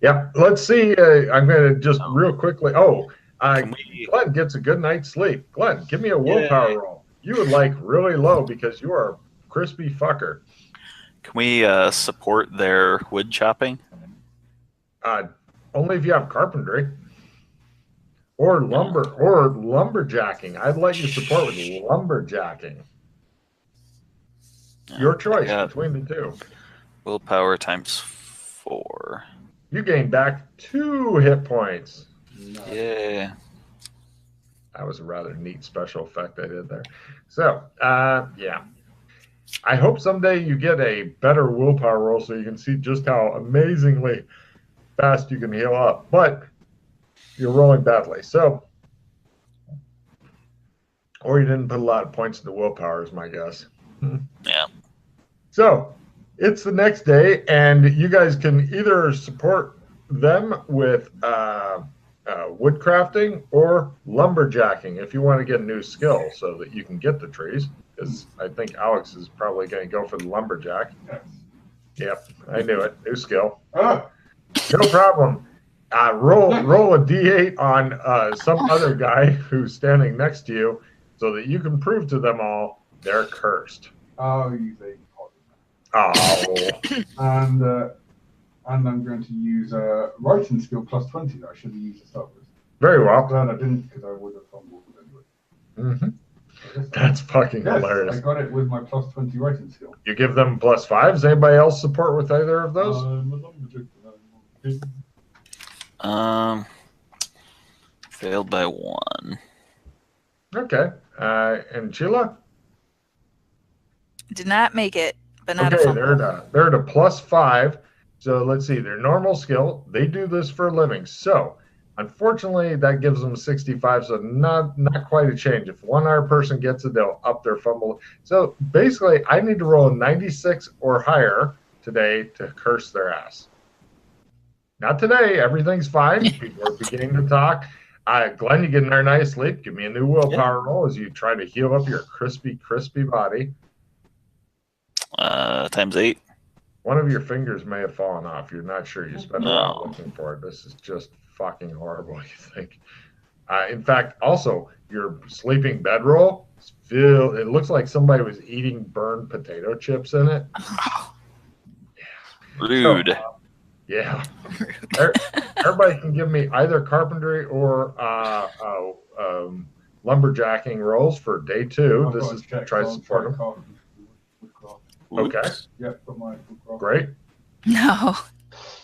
Yep. Let's see. I'm going to just real quickly. Glenn gets a good night's sleep. Glenn, give me a willpower roll. You would like really low because you are a crispy fucker. Can we support their wood chopping? Only if you have carpentry or lumberjacking. I'd let you support with lumberjacking. Your choice between the two. Willpower times 4. You gain back 2 hit points. Yeah. That was a rather neat special effect I did there. So, yeah. I hope someday you get a better willpower roll so you can see just how amazingly fast you can heal up. But you're rolling badly. So, or you didn't put a lot of points into willpower is my guess. Yeah. So, it's the next day, and you guys can either support them with woodcrafting or lumberjacking if you want to get a new skill so that you can get the trees, because I think Alex is probably going to go for the lumberjack. Yep, I knew it. New skill. No problem. Roll a d8 on some other guy who's standing next to you so that you can prove to them all they're cursed. Oh, you think. Oh. And I'm going to use a writing skill plus 20 that I should have used to start with. Very well. I'm glad I didn't, because I would have fumbled anyway. Mm-hmm. That's fucking hilarious. I got it with my plus 20 writing skill. You give them plus 5. Does anybody else support with either of those? Failed by 1. Okay. And Sheila? Did not make it, but not okay, a fumble. They're at a plus 5. So let's see, their normal skill, they do this for a living. So unfortunately, that gives them 65, so not quite a change. If one other person gets it, they'll up their fumble. So basically, I need to roll a 96 or higher today to curse their ass. Not today. Everything's fine. People are beginning to talk. Glenn, you get a nice sleep. Give me a new willpower roll as you try to heal up your crispy body. Times 8. One of your fingers may have fallen off. You're not sure. You spent a while looking for it. This is just fucking horrible, you think. In fact, also, your sleeping bedroll, it looks like somebody was eating burned potato chips in it. Rude. So, yeah. Everybody can give me either carpentry or lumberjacking rolls for day 2. This is try to support them. Okay. Yeah, put my great. No.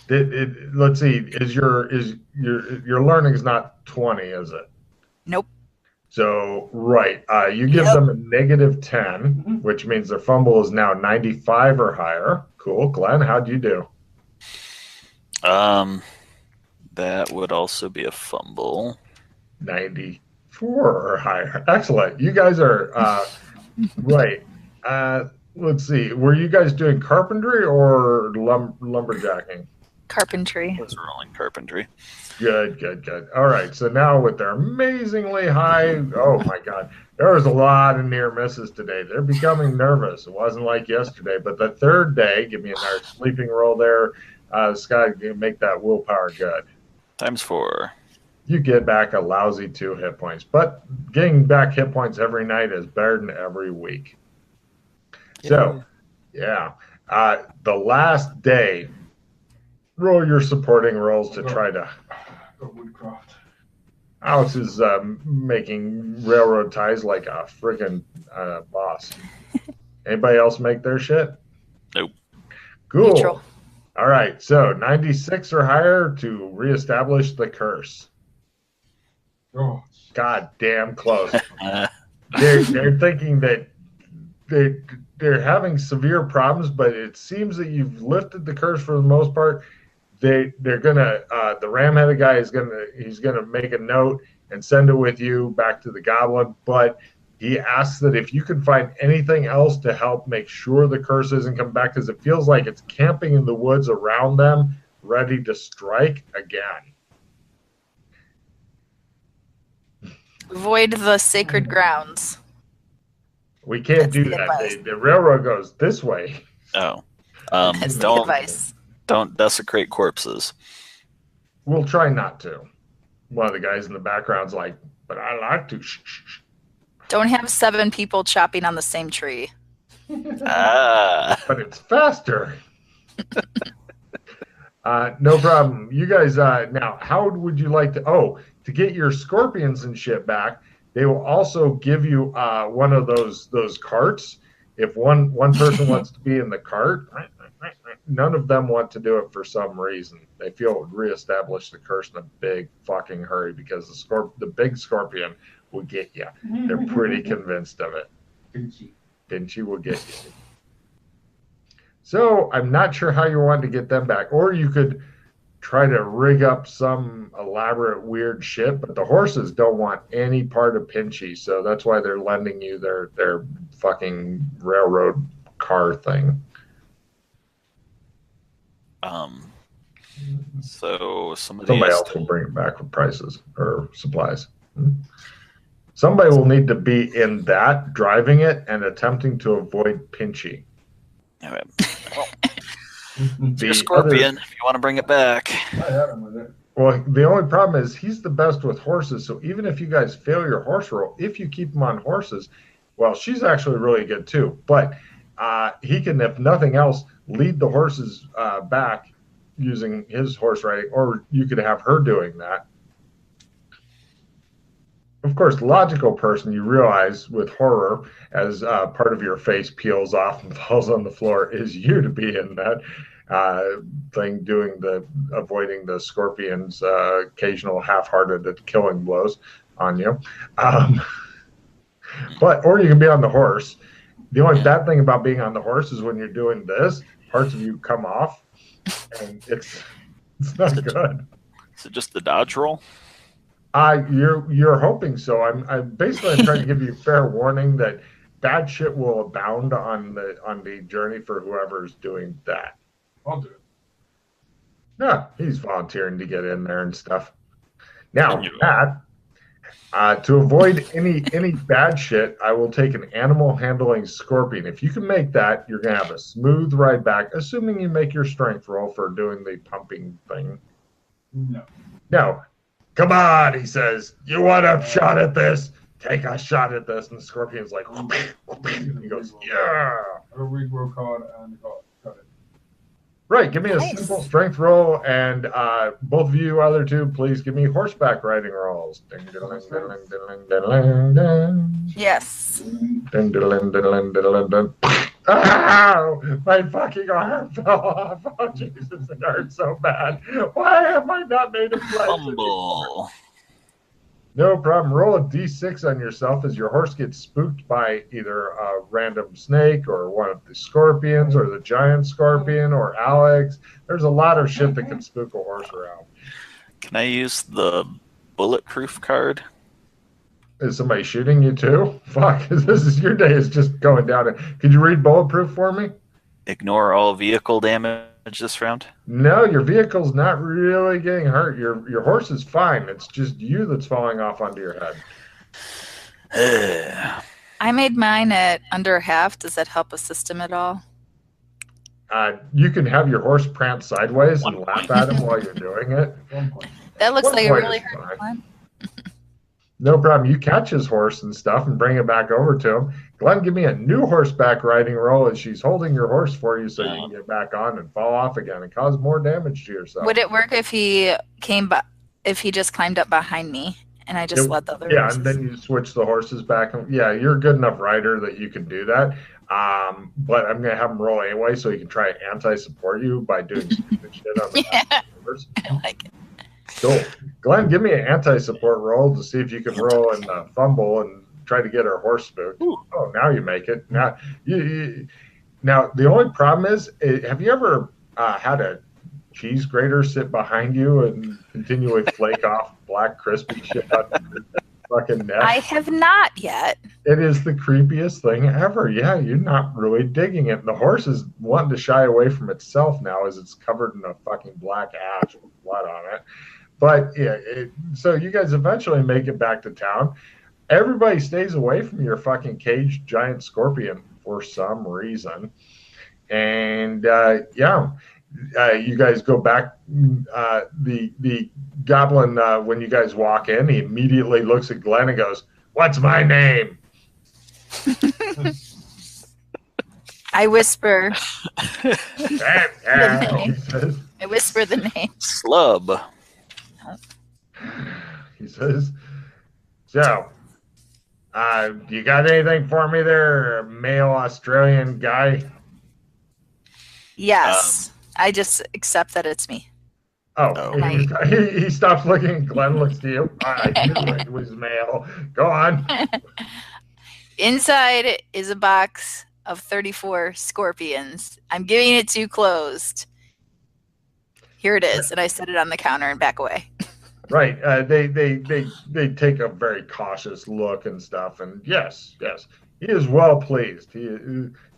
Let's see. Is your learning is not 20, is it? Nope. So right, you give them a negative 10, which means their fumble is now 95 or higher. Cool, Glenn. How'd you do? That would also be a fumble. 94 or higher. Excellent. You guys are Right. Let's see. Were you guys doing carpentry or lumberjacking? Carpentry. I was rolling carpentry. Good. All right. So now with their amazingly high, oh my God, there was a lot of near misses today. They're becoming nervous. It wasn't like yesterday, but the third day, give me another sleeping roll there. Scott, make that willpower good. ×4. You get back a lousy 2 hit points, but getting back hit points every night is better than every week. So, yeah, the last day, roll your supporting rolls to try to. Woodcraft. Alex is making railroad ties like a friggin' boss. Anybody else make their shit? Nope. Cool. Neutral. All right, so 96 or higher to reestablish the curse. Oh, God damn close. They're thinking that they're having severe problems, but it seems that you've lifted the curse for the most part. They're gonna the ram-headed guy he's gonna make a note and send it with you back to the goblin, but he asks that if you can find anything else to help make sure the curse isn't come back, because it feels like it's camping in the woods around them, ready to strike again. Avoid the sacred grounds. We can't That's do the that. advice. The railroad goes this way. Oh. That's the advice. Don't desecrate corpses. We'll try not to. One of the guys in the background's like, but I like to. Shh. Don't have 7 people chopping on the same tree. But it's faster. No problem. You guys, now, how would you like to get your scorpions and shit back? They will also give you one of those carts. If one person wants to be in the cart, none of them want to do it for some reason. They feel it would reestablish the curse in a big fucking hurry because the big scorpion will get you. They're pretty convinced of it. Pinchy will get you. So I'm not sure how you want to get them back. Or you could try to rig up some elaborate weird shit, but the horses don't want any part of Pinchy, so that's why they're lending you their fucking railroad car thing. So somebody else will bring it back with prices or supplies. Somebody will need to be in that, driving it and attempting to avoid Pinchy. All right. Well, your scorpion, if you want to bring it back. Well, the only problem is he's the best with horses, so even if you guys fail your horse roll, if you keep him on horses, well, she's actually really good too. But he can, if nothing else, lead the horses back using his horse riding, or you could have her doing that. Of course, logical person, you realize with horror, as part of your face peels off and falls on the floor, is you to be in that thing, avoiding the scorpion's occasional half-hearted killing blows on you. Or you can be on the horse. The only bad thing about being on the horse is when you're doing this, parts of you come off, and it's not good. Is it just the dodge roll? You're hoping so. I'm basically trying to give you fair warning that bad shit will abound on the journey for whoever's doing that. I'll do it. No, he's volunteering to get in there and stuff. Now, Matt, to avoid any bad shit, I will take an animal handling scorpion. If you can make that, you're gonna have a smooth ride back, assuming you make your strength roll for doing the pumping thing. No. Come on, he says. You want a shot at this? Take a shot at this. And the scorpion's like, he goes, yeah. A reroll card and got it. Right, give me a simple strength roll, and both of you other two, please give me horseback riding rolls. Ding, diddling, diddling, diddling, diddling, ding. Yes. Ding, diddling, diddling, diddling, diddling. Ow! My fucking arm fell off. Oh, Jesus, it hurts so bad. Why have I not made a play? Fumble. No problem. Roll a d6 on yourself as your horse gets spooked by either a random snake or one of the scorpions or the giant scorpion or Alex. There's a lot of shit that can spook a horse around. Can I use the bulletproof card? Is somebody shooting you too? Fuck, your day is just going down. Could you read Bulletproof for me? Ignore all vehicle damage this round. No, your vehicle's not really getting hurt. Your horse is fine. It's just you that's falling off onto your head. I made mine at under half. Does that help a system at all? You can have your horse prance sideways and laugh at him while you're doing it. That looks like it really hurt one. No problem. You catch his horse and stuff and bring it back over to him. Glenn, give me a new horseback riding roll as she's holding your horse for you so you can get back on and fall off again and cause more damage to yourself. Would it work if he just climbed up behind me and I just let the other horses? And then you switch the horses back. Yeah, you're a good enough rider that you can do that. But I'm going to have him roll anyway so he can try to anti-support you by doing stupid shit on the horse. I like it. Cool. Glenn, give me an anti-support roll to see if you can roll and fumble and try to get our horse spooked. Ooh. Oh, now you make it. Now, now the only problem is, have you ever had a cheese grater sit behind you and continually flake off black crispy shit on your fucking neck? I have not yet. It is the creepiest thing ever. Yeah, you're not really digging it. And the horse is wanting to shy away from itself now as it's covered in a fucking black ash with blood on it. But yeah, so you guys eventually make it back to town. Everybody stays away from your fucking caged giant scorpion for some reason. And you guys go back. The goblin, when you guys walk in, he immediately looks at Glenn and goes, "What's my name?" I whisper. The name. I whisper the name. Slub. He says, "So, you got anything for me there, male Australian guy?" Yes. I just accept that it's me. Oh, he stops looking. Glenn looks to you. I knew it was male. Go on. Inside is a box of 34 scorpions. I'm giving it to you closed. Here it is. And I set it on the counter and back away. Right. They take a very cautious look and stuff. And yes, he is well pleased. He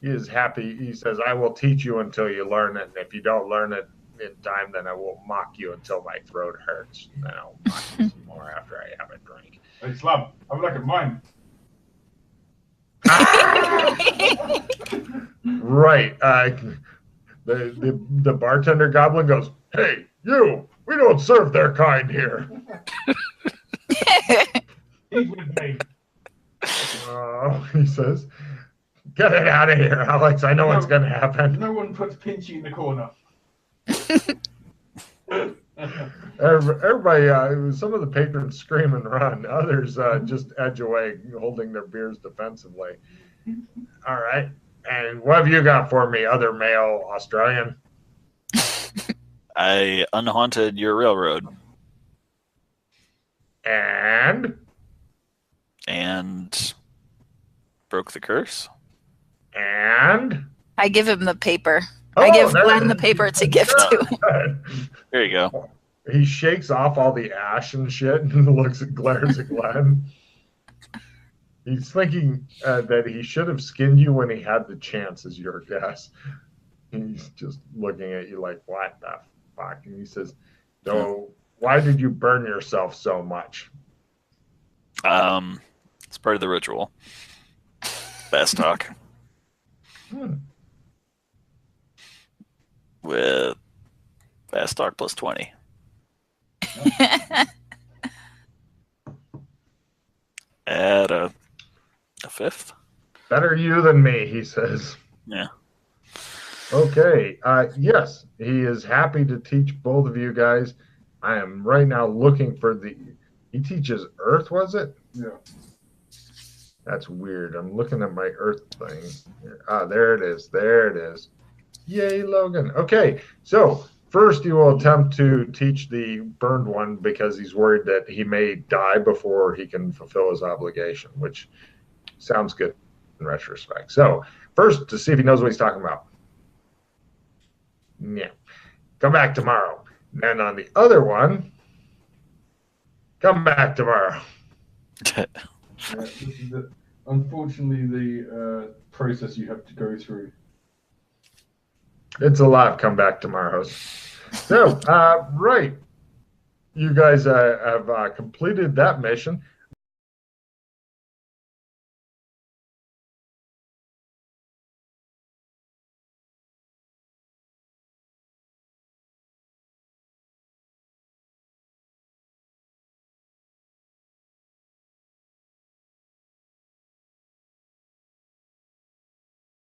is happy. He says, "I will teach you until you learn it. And if you don't learn it in time, then I will mock you until my throat hurts. And then I'll mock you some more after I have a drink." Hey, Slab, have a look at mine. Right. The bartender goblin goes, "Hey, you! We don't serve their kind here." He's with me. He says, "Get it out of here, Alex. I know what's going to happen." No one puts Pinchy in the corner. Everybody, some of the patrons scream and run. Others just edge away, holding their beers defensively. All right. And what have you got for me, other male Australian? I unhaunted your railroad. And broke the curse. And I give him the paper. I give Glenn the paper to give to him. There you go. He shakes off all the ash and shit and glares at Glenn. He's thinking that he should have skinned you when he had the chance, is your guess. He's just looking at you like, what the fuck? And he says, "No, why did you burn yourself so much?" It's part of the ritual. Fast talk. With fast talk plus 20. At a fifth. Better you than me, he says. Yeah. Okay. Yes, he is happy to teach both of you guys. I am right now looking for he teaches Earth, was it? Yeah. That's weird. I'm looking at my Earth thing. There it is. There it is. Yay, Logan. Okay, so first you will attempt to teach the burned one because he's worried that he may die before he can fulfill his obligation, which sounds good in retrospect. So first, to see if he knows what he's talking about. Yeah. Come back tomorrow. And on the other one, come back tomorrow. this is unfortunately the process you have to go through. It's a lot. Come back to my house. So, right. You guys have completed that mission.